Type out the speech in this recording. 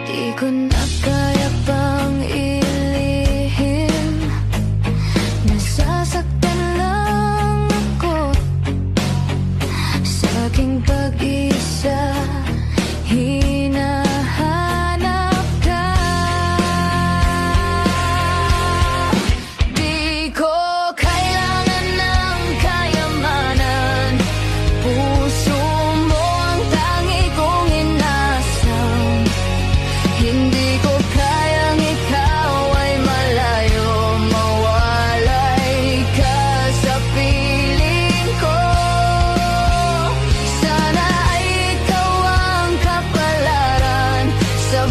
Di ko na kaya pang ilihim, nasasaktan lang ako sa aking pag-isa. Hinahanap ka, di ko kailangan ng kayamanan. Puso mo ang tangi kong inasam. Hindi ko kayang ikaw ay malayo, mawalay ka sa piling ko. Sana ay ikaw ang kapalaran sa